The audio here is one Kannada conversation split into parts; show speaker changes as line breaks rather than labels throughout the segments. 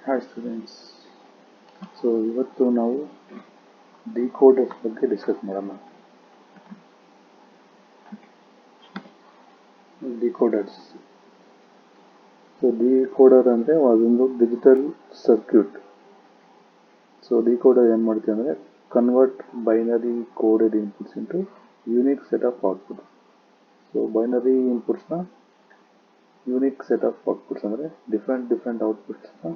Hi students. ಇವತ್ತು ನಾವು ಡಿಕೋಡರ್ಸ್ ಬಗ್ಗೆ ಡಿಸ್ಕಸ್ ಮಾಡೋಣ. ಡಿಕೋಡರ್ಸ್ ಡಿಕೋಡರ್ ಅಂದರೆ ಅದೊಂದು ಡಿಜಿಟಲ್ ಸರ್ಕ್ಯೂಟ್. ಡಿಕೋಡರ್ ಏನು ಮಾಡ್ತೀವಿ ಅಂದರೆ convert binary coded inputs into unique set of output. Binary ಇನ್ಪುಟ್ಸ್ನ ಯೂನಿಕ್ ಸೆಟ್ ಆಫ್ ಔಟ್ಪುಟ್ಸ್ ಅಂದರೆ ಡಿಫ್ರೆಂಟ್ ಔಟ್ಪುಟ್ಸ್ನ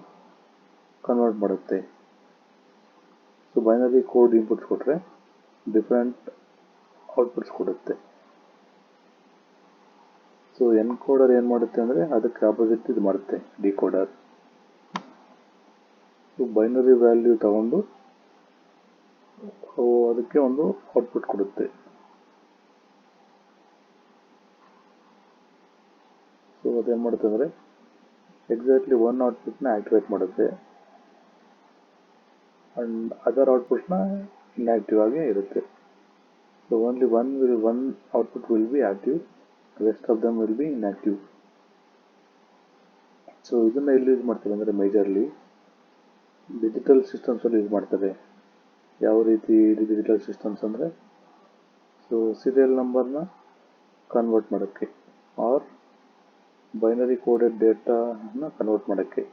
ಕನ್ವರ್ಟ್ ಮಾಡುತ್ತೆ. ಬೈನರಿ ಕೋಡ್ ಇನ್ಪುಟ್ಸ್ ಕೊಟ್ಟರೆ ಡಿಫ್ರೆಂಟ್ ಔಟ್ಪುಟ್ಸ್ ಕೊಡುತ್ತೆ. ಎನ್ಕೋಡರ್ ಏನು ಮಾಡುತ್ತೆ ಅಂದರೆ ಅದಕ್ಕೆ ಆಪೋಸಿಟ್ ಇದು ಮಾಡುತ್ತೆ. ಡಿಕೋಡರ್ ಬೈನರಿ ವ್ಯಾಲ್ಯೂ ತಗೊಂಡು ಅದಕ್ಕೆ ಒಂದು ಔಟ್ಪುಟ್ ಕೊಡುತ್ತೆ. ಅದೇನು ಮಾಡುತ್ತೆ ಅಂದರೆ ಎಕ್ಸಾಕ್ಟ್ಲಿ ಒನ್ ಔಟ್ಪುಟ್ನ ಆಕ್ಟಿವೇಟ್ ಮಾಡುತ್ತೆ ಅಂಡ್ ಅದರ್ ಔಟ್ಪುಟ್ನ ಇನ್ಆಕ್ಟಿವ್ ಆಗಿ ಇರುತ್ತೆ. Only one output will be active, rest of them will be inactive. ಇದನ್ನ ಎಲ್ಲಿ ಯೂಸ್ ಮಾಡ್ತಾರೆ ಅಂದರೆ ಮೇಜರ್ಲಿ ಡಿಜಿಟಲ್ ಸಿಸ್ಟಮ್ಸ್ ಅಲ್ಲಿ ಯೂಸ್ ಮಾಡ್ತಾರೆ. ಯಾವ ರೀತಿ ಡಿಜಿಟಲ್ ಸಿಸ್ಟಮ್ಸ್ ಅಂದರೆ ಸೀರಿಯಲ್ ನಂಬರ್ನ ಕನ್ವರ್ಟ್ ಮಾಡೋಕ್ಕೆ ಆರ್ ಬೈನರಿ ಕೋಡೆಡ್ ಡೇಟಾನ ಕನ್ವರ್ಟ್ ಮಾಡೋಕ್ಕೆ.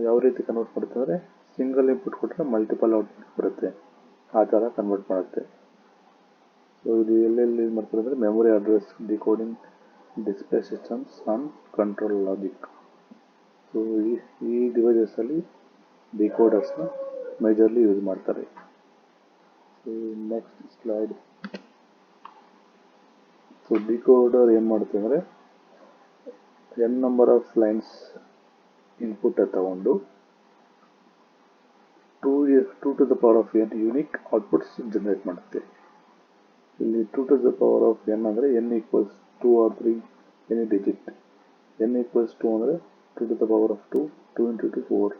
ಯಾವ ರೀತಿ ಕನ್ವರ್ಟ್ ಮಾಡುತ್ತೆ ಅಂದರೆ ಸಿಂಗಲ್ ಇನ್ಪುಟ್ ಕೊಟ್ಟರೆ ಮಲ್ಟಿಪಲ್ ಔಟ್ಪುಟ್ ಬರುತ್ತೆ, ಆ ಥರ ಕನ್ವರ್ಟ್ ಮಾಡುತ್ತೆ. ಇದು ಎಲ್ಲೆಲ್ಲಿ ಯೂಸ್ ಮಾಡ್ತಾರೆ ಅಂದರೆ memory address decoding, display systems on control logic. ಈ ಡಿವೈಸಸ್ಸಲ್ಲಿ ಡಿಕೋಡರ್ಸ್ನ ಮೇಜರ್ಲಿ ಯೂಸ್ ಮಾಡ್ತಾರೆ. Next slide. ಡಿಕೋಡರ್ ಏನು ಮಾಡುತ್ತೆ ಅಂದರೆ n number of lines input ತಗೊಂಡು 2 to the power of n unique outputs generate ಮಾಡುತ್ತೆ. ಇಲ್ಲಿ 2 to the power of n ಅಂದರೆ n equals 2 or 3 any digit. n equals 2 ಅಂದರೆ 2 to the power of 2, 2 into 2 4.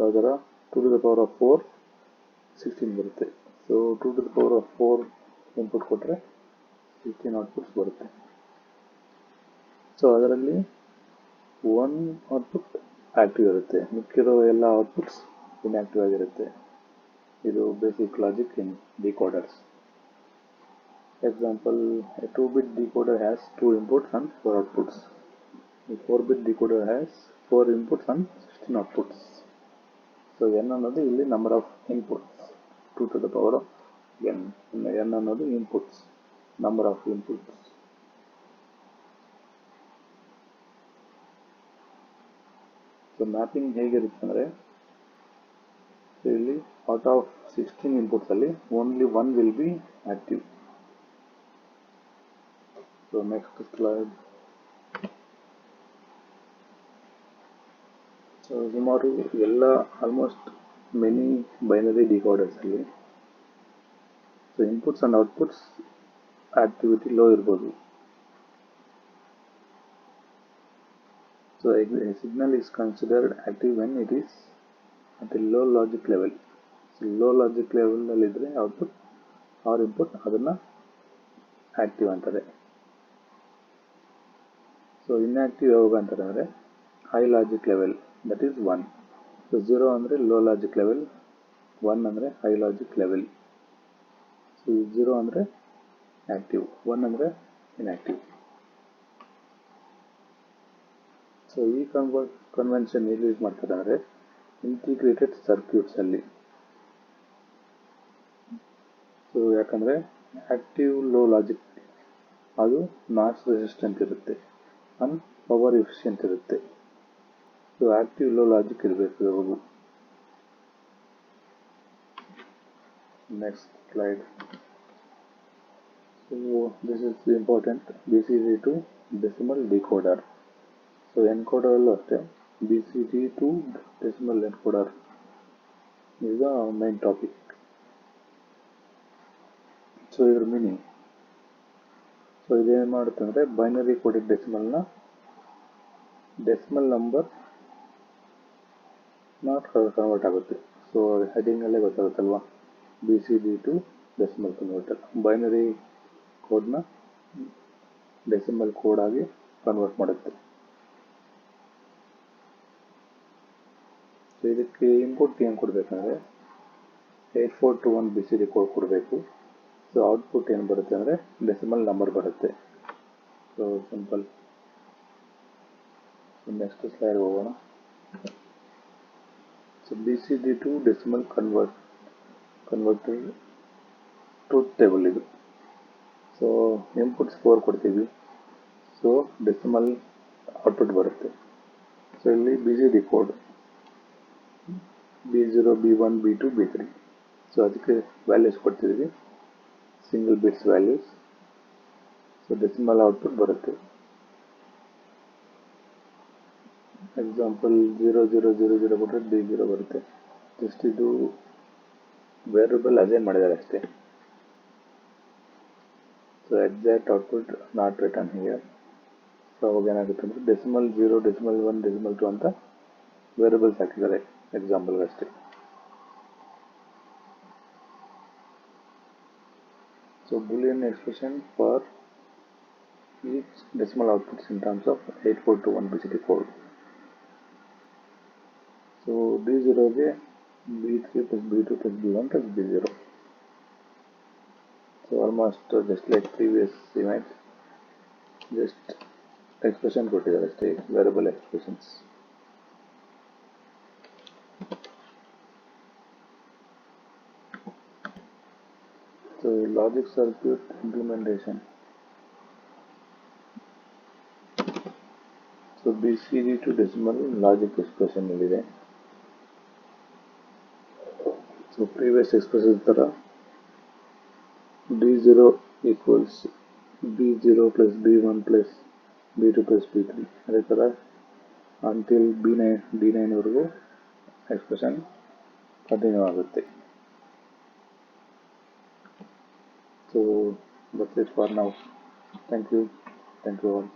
ಅದರ 2 to the power of 4 16 ಬರುತ್ತೆ. 2 to the power of 4 input ಕೊಟ್ಟರೆ 16 ಔಟ್ಪುಟ್ಸ್ ಬರುತ್ತೆ. ಅದರಲ್ಲಿ ಒನ್ ಔಟ್ಪುಟ್ ಆಕ್ಟಿವ್ ಇರುತ್ತೆ, ಮಿಕ್ಕಿರೋ ಎಲ್ಲ ಔಟ್ಪುಟ್ಸ್ ಇನ್ಆಕ್ಟಿವ್ ಆಗಿರುತ್ತೆ. ಇದು basic logic in decoders. Example, a 2-bit decoder has 2 inputs and 4 outputs. A 4-bit decoder has 4 inputs and 16 outputs. n ಅನ್ನೋದು ಇಲ್ಲಿ number of inputs, 2 to the power of n. n ಅನ್ನೋದು inputs, number of inputs. Mapping ಹೇಗಿರುತ್ತೆ ಅಂದರೆ ಇಲ್ಲಿ ಔಟ್ ಆಫ್ 16 ಇನ್ಪುಟ್ಸ್ ಅಲ್ಲಿ only 1 will be active. Next slide. ಸುಮಾರು ಎಲ್ಲ ಆಲ್ಮೋಸ್ಟ್ ಮೆನಿ ಬೈನರಿ ಡಿಕೋಡರ್ಸ್ ಅಲ್ಲಿ inputs and outputs activity low ಇರ್ಬೋದು. A signal is considered active when it is at a low logic level. Low logic level ಅಲ್ಲಿ ಇದ್ರೆ ಔಟ್ಪುಟ್ ಆರ್ ಇನ್ಪುಟ್ ಅದನ್ನ ಆಕ್ಟಿವ್ ಅಂತಾರೆ. ಇನ್ಆಕ್ಟಿವ್ ಯಾವಾಗ ಅಂತಾರೆ ಅಂದರೆ high logic level, that is 1. 0 ಅಂದರೆ ಲೋ ಲಾಜಿಕ್ ಲೆವೆಲ್, 1 ಅಂದರೆ ಹೈ ಲಾಜಿಕ್ ಲೆವೆಲ್. 0 ಅಂದರೆ ಆಕ್ಟಿವ್, 1 ಅಂದರೆ ಇನ್ಆಕ್ಟಿವ್. ಈ ಕನ್ವೆನ್ಷನ್ ಎಲ್ಲಿ ಯೂಸ್ ಮಾಡ್ತಾರೆ ಅಂದರೆ ಇಂಟಿಗ್ರೇಟೆಡ್ ಸರ್ಕ್ಯೂಟ್ಸ್ ಅಲ್ಲಿ. ಯಾಕಂದರೆ ಆಕ್ಟಿವ್ ಲೋ ಲಾಜಿಕ್ ಅದು ನಾಯ್ಸ್ ರೆಸಿಸ್ಟೆಂಟ್ ಇರುತ್ತೆ ಅಂಡ್ ಪವರ್ ಎಫಿಷಿಯೆಂಟ್ ಇರುತ್ತೆ. ಆಕ್ಟಿವ್ ಲೋ ಲಾಜಿಕ್ ಇರಬೇಕು ಯಾವಾಗೂ. Next slide. This is important, BCD to decimal decoder. Encoder ಅಲ್ಲೂ ಅಷ್ಟೇ, BCD to decimal encoder is the main topic. ಇದರ ಮೀನಿಂಗ್, ಇದೇನು ಮಾಡುತ್ತೆ ಅಂದರೆ ಬೈನರಿ ಕೋಡೆಡ್ ಡೆಸಿಮಲ್ನ ಡೆಸಿಮಲ್ ನಂಬರ್ ಕನ್ವರ್ಟ್ ಆಗುತ್ತೆ. ಹೆಡಿಂಗಲ್ಲೇ ಗೊತ್ತಾಗುತ್ತಲ್ವಾ, BCD to decimal converter. Binary ಕೋಡ್ನ ಡೆಸಿಮಲ್ ಕೋಡ್ ಆಗಿ ಕನ್ವರ್ಟ್ ಮಾಡುತ್ತೆ. ಇದಕ್ಕೆ ಇನ್ಪುಟ್ ಏನು ಕೊಡಬೇಕಂದ್ರೆ 8421 BCD ಕೋಡ್ ಕೊಡಬೇಕು. ಸೊ ಔಟ್ಪುಟ್ ಏನು ಬರುತ್ತೆ ಅಂದರೆ ಡೆಸಿಮಲ್ ನಂಬರ್ ಬರುತ್ತೆ. So simple. ನೆಕ್ಸ್ಟ್ ಸ್ಲೈಡ್ ಹೋಗೋಣ. So BCD to decimal converter truth table ಇದು. ಸೊ ಇನ್ಪುಟ್ಸ್ 4 ಕೊಡ್ತೀವಿ. ಸೊ ಡೆಸಿಮಲ್ ಔಟ್ಪುಟ್ ಬರುತ್ತೆ. ಸೊ ಇಲ್ಲಿ BCD code B0 B1 B2 B3. So ಅದಕ್ಕೆ ವ್ಯಾಲ್ಯೂಸ್ ಕೊಡ್ತಿದ್ದೀವಿ, single bits values. So decimal output ಬರುತ್ತೆ. ಎಕ್ಸಾಂಪಲ್ 0000 ಕೊಟ್ಟರೆ B0 ಬರುತ್ತೆ. ಜಸ್ಟ್ ಇದು ವೇರಿಯಬಲ್ ಅಸೈನ್ ಮಾಡಿದ್ದಾರೆ ಅಷ್ಟೇ. So exact output not return here. So ಅವಾಗ ಏನಾಗುತ್ತೆ ಅಂದರೆ ಡೆಸಿಮಲ್ 0, ಡೆಸಿಮಲ್ 1, ಡೆಸಿಮಲ್ 2 ಅಂತ ವೇರಿಯಬಲ್ಸ್ ಹಾಕಿದ್ದಾರೆ ಎಕ್ಸಾಂಪಲ್ಗೆ ಅಷ್ಟೇ. So Boolean expression for each decimal outputs in terms of 8421 BCD code. So B0 ಗೆ B3 plus B2 plus B1 plus B0. So almost just like previous image, just expression ಕೊಟ್ಟಿದ್ದಾರೆ ಅಷ್ಟೇ, variable expressions. So logic circuit implementation. So BCD to decimal logic expression ಇದೆ. So previous expression ತರ D0 equals B0 plus B1 plus B2 plus B3. ಅದೇ ಥರ ಅಂಟಿಲ್ D9 ವರೆಗೂ ಎಕ್ಸ್ಪ್ರೆಷನ್ ಕಂಟಿನ್ಯೂ ಆಗುತ್ತೆ. So that's it for now. Thank you all.